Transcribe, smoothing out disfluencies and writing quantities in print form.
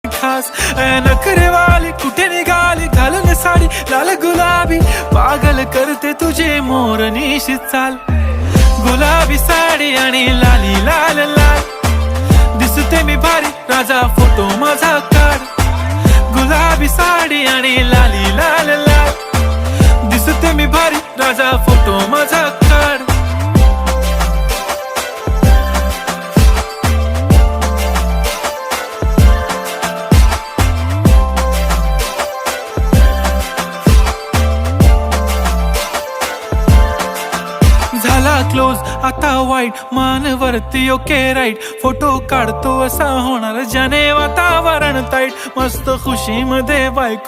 खास नखरे वाली कुठे निघाली घालून साडी लाल गुलाबी पागल करते तुझे मोरनीशी चाल गुलाबी साडी आणि लाली लाल लाल दिसते मी भारी राजा फोटो माझा काढ गुलाबी साडी आणि लाली लाल लाल दिसते मी भारी राजा फोटो माझा काढ झाला क्लोज आता वाईट मानवरती ओके राईट फोटो काढतो असा होणार ज्याने वातावरण ताईट मस्त खुशी मध्ये बायको